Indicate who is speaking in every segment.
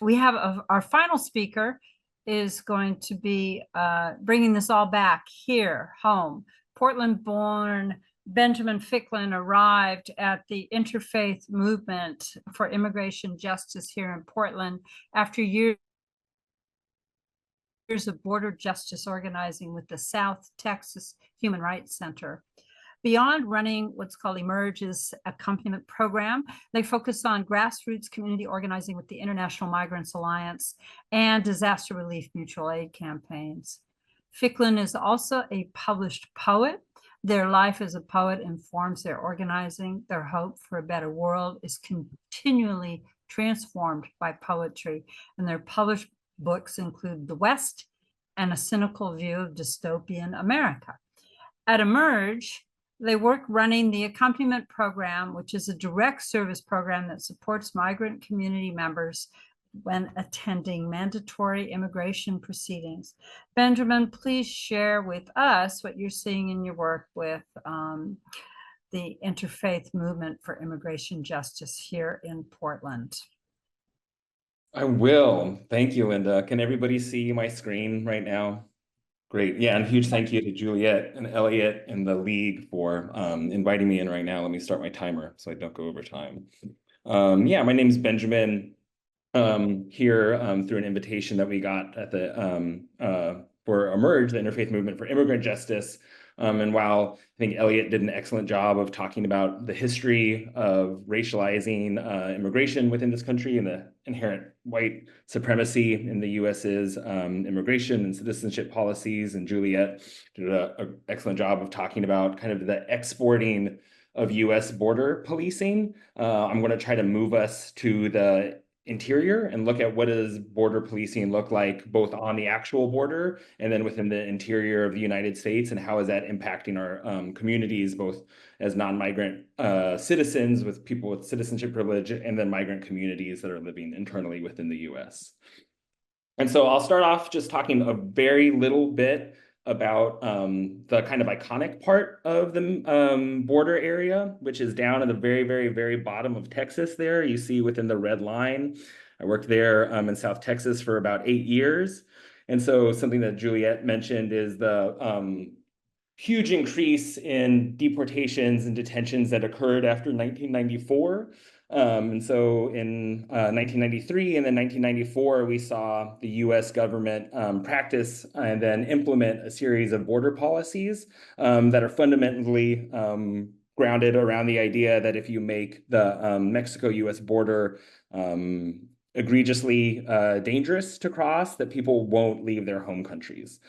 Speaker 1: we have our final speaker is going to be bringing this all back here, home. Portland-born Benjamin Ficklin arrived at the Interfaith Movement for Immigration Justice here in Portland after years of border justice organizing with the South Texas Human Rights Center. Beyond running what's called IMIrJ's Accompaniment Program, they focus on grassroots community organizing with the International Migrants Alliance and disaster relief mutual aid campaigns. Ficklin is also a published poet. Their life as a poet informs their organizing. Their hope for a better world is continually transformed by poetry, and their published books include The West and A Cynical View of Dystopian America. At IMIrJ, they work running the Accompaniment Program, which is a direct service program that supports migrant community members when attending mandatory immigration proceedings. Benjamin, please share with us what you're seeing in your work with the Interfaith Movement for Immigration Justice here in Portland.
Speaker 2: I will. Thank you, Linda. Can everybody see my screen right now? Great. Yeah, and huge thank you to Juliet and Elliot and the League for inviting me in right now. Let me start my timer so I don't go over time. Yeah, my name is Benjamin. Here through an invitation that we got at the for IMIrJ, the Interfaith Movement for Immigrant Justice. And while I think Elliot did an excellent job of talking about the history of racializing immigration within this country and the inherent white supremacy in the US's immigration and citizenship policies, and Juliet did an excellent job of talking about kind of the exporting of US border policing, I'm going to try to move us to the interior and look at what does border policing look like both on the actual border and then within the interior of the United States, and how is that impacting our communities, both as non-migrant citizens with people with citizenship privilege, and then migrant communities that are living internally within the US. And so I'll start off just talking a very little bit about the kind of iconic part of the border area, which is down at the very, very, very bottom of Texas there. You see within the red line. I worked there in South Texas for about 8 years. And so something that Juliet mentioned is the huge increase in deportations and detentions that occurred after 1994. And so in 1993 and then 1994, we saw the US government practice and then implement a series of border policies that are fundamentally grounded around the idea that if you make the Mexico-US border egregiously dangerous to cross, that people won't leave their home countries.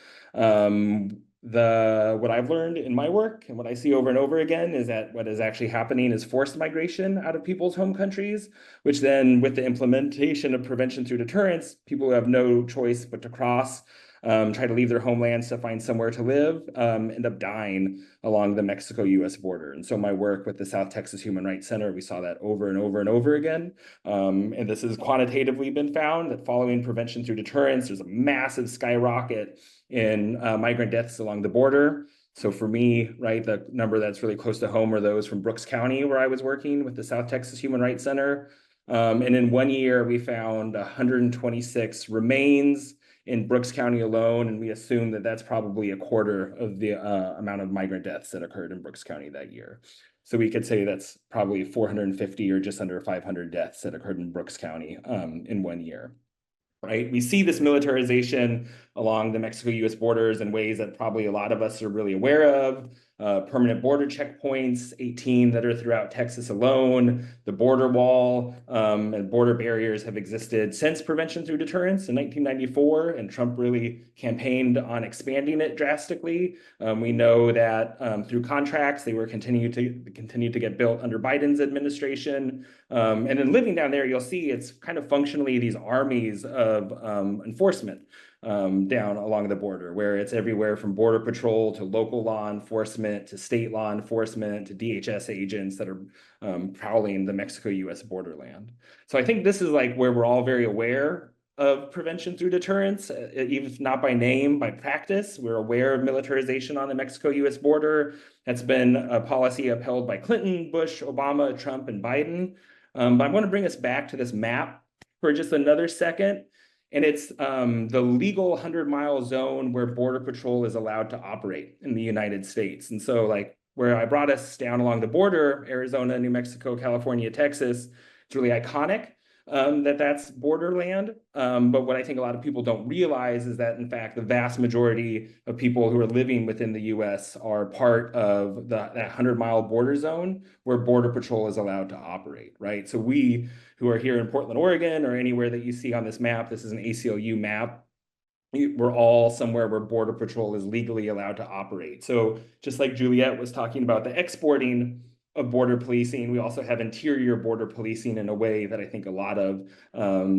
Speaker 2: What I've learned in my work and what I see over and over again is that what is actually happening is forced migration out of people's home countries, which then with the implementation of prevention through deterrence, people who have no choice but to cross, try to leave their homelands to find somewhere to live, end up dying along the Mexico-US border. And so my work with the South Texas Human Rights Center, we saw that over and over and over again. And this has quantitatively been found that following prevention through deterrence, there's a massive skyrocket in migrant deaths along the border. So for me, right, the number that's really close to home are those from Brooks County, where I was working with the South Texas Human Rights Center. And in 1 year, we found 126 remains in Brooks County alone, and we assume that that's probably a quarter of the amount of migrant deaths that occurred in Brooks County that year. So we could say that's probably 450 or just under 500 deaths that occurred in Brooks County in 1 year. Right? We see this militarization along the Mexico-US borders in ways that probably a lot of us are really aware of. Permanent border checkpoints, 18 that are throughout Texas alone. The border wall and border barriers have existed since prevention through deterrence in 1994, and Trump really campaigned on expanding it drastically. We know that through contracts, they were continued to get built under Biden's administration. And in living down there, you'll see it's kind of functionally these armies of enforcement down along the border, where it's everywhere from Border Patrol to local law enforcement to state law enforcement to DHS agents that are prowling the Mexico-US borderland. So I think this is like where we're all very aware of prevention through deterrence, even if not by name, by practice. We're aware of militarization on the Mexico-US border. That's been a policy upheld by Clinton, Bush, Obama, Trump, and Biden. But I want to bring us back to this map for just another second. And it's the legal 100-mile zone where Border Patrol is allowed to operate in the United States. And so like where I brought us down along the border, Arizona, New Mexico, California, Texas, it's really iconic that that's borderland. But what I think a lot of people don't realize is that, in fact, the vast majority of people who are living within the US are part of that 100-mile border zone where Border Patrol is allowed to operate, right? So we who are here in Portland, Oregon, or anywhere that you see on this map, this is an ACLU map, we're all somewhere where Border Patrol is legally allowed to operate. So just like Juliet was talking about the exporting of border policing, we also have interior border policing in a way that I think a lot of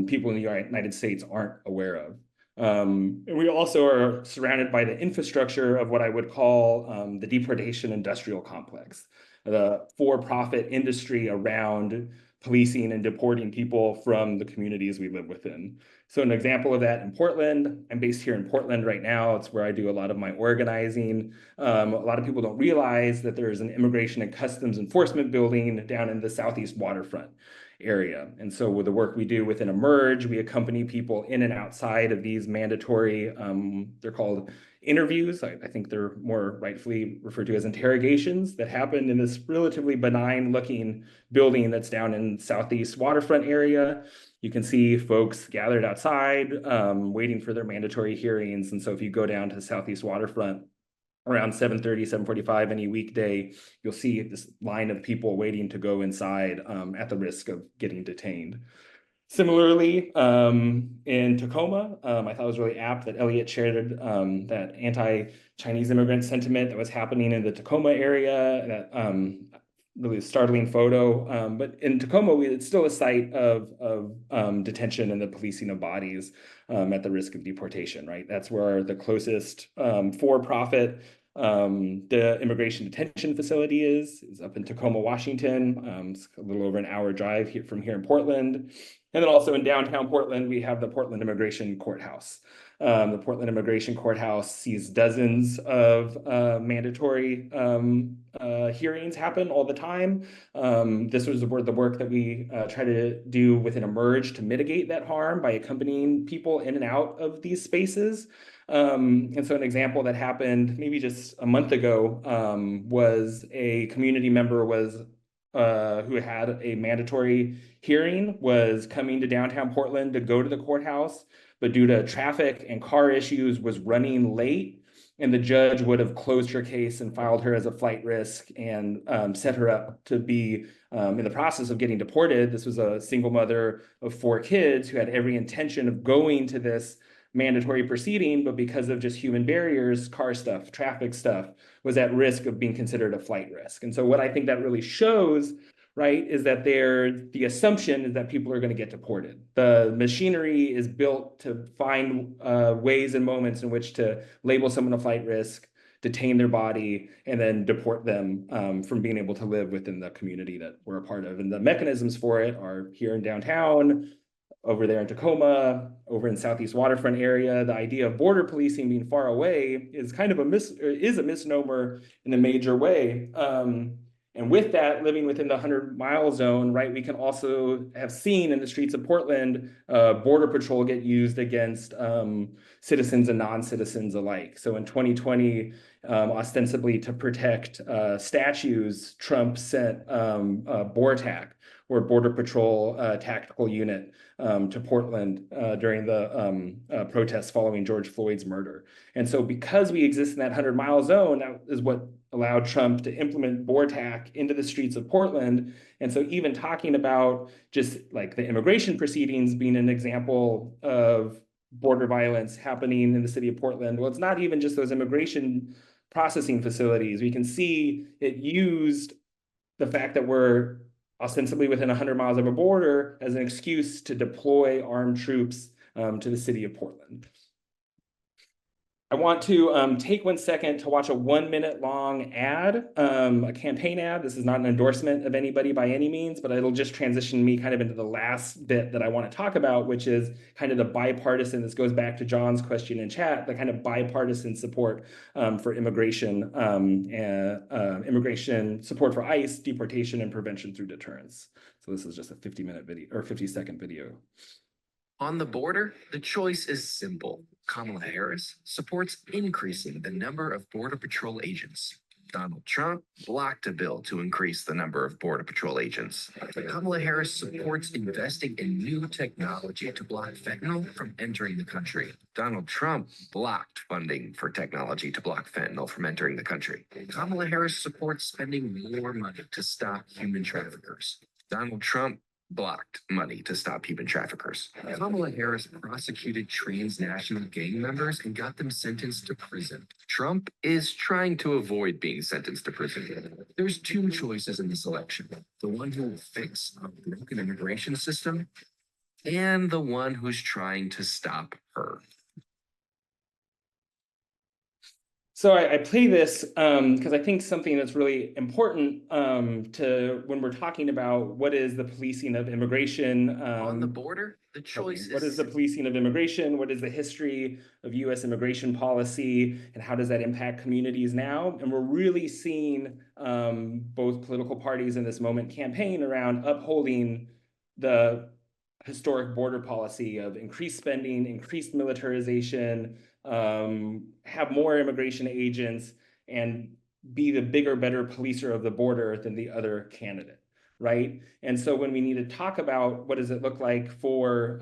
Speaker 2: people in the United States aren't aware of. And we also are surrounded by the infrastructure of what I would call the deportation industrial complex, the for-profit industry around policing and deporting people from the communities we live within. So an example of that in Portland, I'm based here in Portland right now. It's where I do a lot of my organizing. A lot of people don't realize that there's an immigration and customs enforcement building down in the southeast waterfront area. And so with the work we do within IMIrJ, we accompany people in and outside of these mandatory, they're called interviews. I think they're more rightfully referred to as interrogations that happen in this relatively benign looking building that's down in southeast waterfront area. You can see folks gathered outside waiting for their mandatory hearings. And so if you go down to southeast waterfront around 7:30, 7:45 any weekday, you'll see this line of people waiting to go inside at the risk of getting detained. Similarly, in Tacoma, I thought it was really apt that Elliot shared that anti-Chinese immigrant sentiment that was happening in the Tacoma area, that really startling photo. But in Tacoma, it's still a site of detention and the policing of bodies at the risk of deportation, right? That's where the closest for-profit the immigration detention facility is up in Tacoma, Washington. It's a little over an hour drive from here in Portland. And then also in downtown Portland, we have the Portland Immigration Courthouse. The Portland Immigration Courthouse sees dozens of mandatory hearings happen all the time. This was the work that we try to do within IMIrJ to mitigate that harm by accompanying people in and out of these spaces. And so an example that happened maybe just a month ago was a community member who had a mandatory hearing, was coming to downtown Portland to go to the courthouse, but due to traffic and car issues was running late, and the judge would have closed her case and filed her as a flight risk and set her up to be in the process of getting deported. This was a single mother of 4 kids who had every intention of going to this mandatory proceeding, but because of just human barriers, car stuff, traffic stuff, was at risk of being considered a flight risk. And so what I think that really shows, right, is that the assumption is that people are going to get deported. The machinery is built to find ways and moments in which to label someone a flight risk, detain their body, and then deport them from being able to live within the community that we're a part of. And the mechanisms for it are here in downtown, over there in Tacoma, over in southeast waterfront area. The idea of border policing being far away is kind of a misnomer in a major way. And with that, living within the 100-mile zone, right, we can also have seen in the streets of Portland, border patrol get used against citizens and non-citizens alike. So in 2020, ostensibly to protect statues, Trump sent BORTAC, or Border Patrol Tactical Unit, to Portland during the protests following George Floyd's murder. And so because we exist in that 100-mile zone, that is what allowed Trump to implement BORTAC into the streets of Portland. And so even talking about just like the immigration proceedings being an example of border violence happening in the city of Portland, well, it's not even just those immigration processing facilities. We can see it used the fact that we're ostensibly within 100 miles of a border as an excuse to deploy armed troops to the city of Portland. I want to take 1 second to watch a 1-minute long ad, a campaign ad. This is not an endorsement of anybody by any means, but it'll just transition me kind of into the last bit that I want to talk about, which is kind of the bipartisan, this goes back to John's question in chat, the kind of bipartisan support for immigration, immigration support for ICE, deportation, and prevention through deterrence. So this is just a 50-minute video or 50-second video.
Speaker 3: On the border, the choice is simple. Kamala Harris supports increasing the number of Border Patrol agents. Donald Trump blocked a bill to increase the number of Border Patrol agents. Kamala Harris supports investing in new technology to block fentanyl from entering the country. Donald Trump blocked funding for technology to block fentanyl from entering the country. Kamala Harris supports spending more money to stop human traffickers. Donald Trump blocked money to stop human traffickers. Kamala Harris prosecuted transnational gang members and got them sentenced to prison. Trump is trying to avoid being sentenced to prison. There's two choices in this election: the one who will fix a broken immigration system and the one who's trying to stop her.
Speaker 2: So I play this because I think something that's really important to when we're talking about what is the policing of immigration.
Speaker 3: On the border, the choice
Speaker 2: what is
Speaker 3: is
Speaker 2: the policing of immigration? What is the history of U.S. immigration policy, and how does that impact communities now? And we're really seeing both political parties in this moment campaign around upholding the historic border policy of increased spending, increased militarization, have more immigration agents, and be the bigger, better policer of the border than the other candidate, right? And so when we need to talk about what does it look like for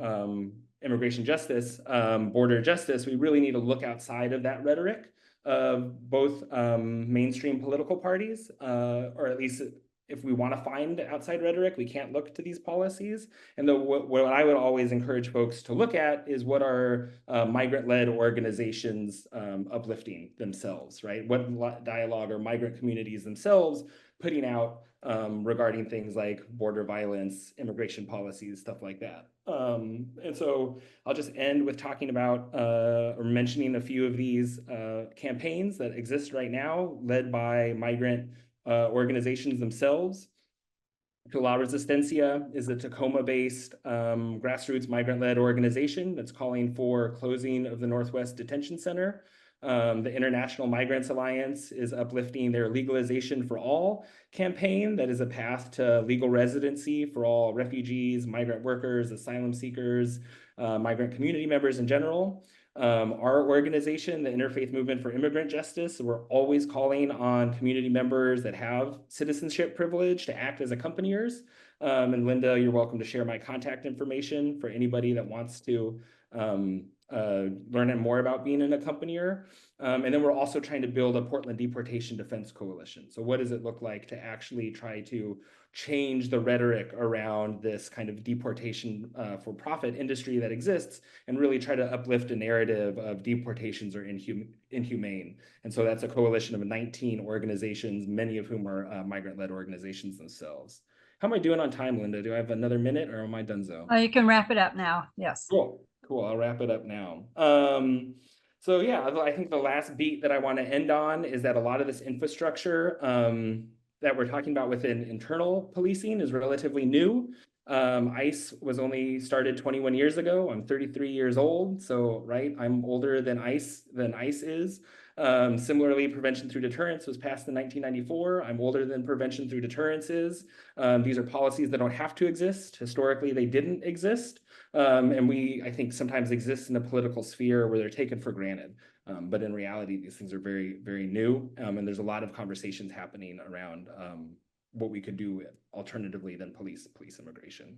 Speaker 2: immigration justice, border justice, we really need to look outside of that rhetoric of both mainstream political parties, or at least if we want to find outside rhetoric, we can't look to these policies. And what I would always encourage folks to look at is what are migrant-led organizations uplifting themselves, right? What dialogue are migrant communities themselves putting out regarding things like border violence, immigration policies, stuff like that. And so I'll just end with talking about or mentioning a few of these campaigns that exist right now, led by migrant organizations themselves. Que La Resistencia is a Tacoma-based grassroots migrant-led organization that's calling for closing of the Northwest Detention Center. The International Migrants Alliance is uplifting their Legalization for All campaign that is a path to legal residency for all refugees, migrant workers, asylum seekers, migrant community members in general. Our organization, the Interfaith Movement for Immigrant Justice, we're always calling on community members that have citizenship privilege to act as accompaniers. And Linda, you're welcome to share my contact information for anybody that wants to learn more about being an accompanier. And then we're also trying to build a Portland Deportation Defense Coalition. So what does it look like to actually try to change the rhetoric around this kind of deportation for profit industry that exists, and really try to uplift a narrative of deportations are inhumane. And so that's a coalition of 19 organizations, many of whom are migrant-led organizations themselves. How am I doing on time, Linda? Do I have another minute, or am I donezo?
Speaker 1: You can wrap it up now. Yes.
Speaker 2: Cool. I'll wrap it up now. So yeah, I think the last beat that I want to end on is that a lot of this infrastructure that we're talking about within internal policing is relatively new. ICE was only started 21 years ago. I'm 33 years old, so right, I'm older than ICE is. Similarly, prevention through deterrence was passed in 1994. I'm older than prevention through deterrence is. These are policies that don't have to exist. Historically, they didn't exist. And I think, sometimes exist in a political sphere where they're taken for granted. But in reality, these things are very, very new. And there's a lot of conversations happening around what we could do alternatively than police immigration.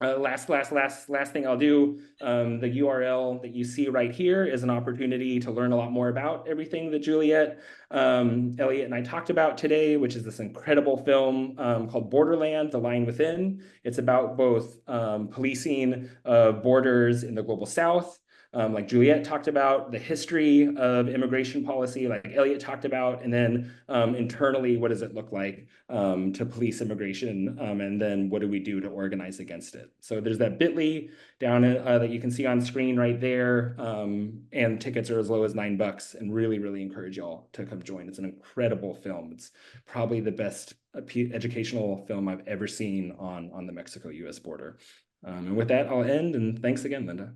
Speaker 2: Last thing I'll do, the URL that you see right here is an opportunity to learn a lot more about everything that Juliet, Elliot, and I talked about today, which is this incredible film called Borderland: The Line Within. It's about both policing of borders in the global South, like Juliet talked about, the history of immigration policy, like Elliot talked about, and then internally, what does it look like to police immigration, and then what do we do to organize against it? So there's that bit.ly down that you can see on screen right there, and tickets are as low as $9, and really, really encourage y'all to come join. It's an incredible film. It's probably the best educational film I've ever seen on the Mexico-US border. And with that, I'll end, and thanks again, Linda.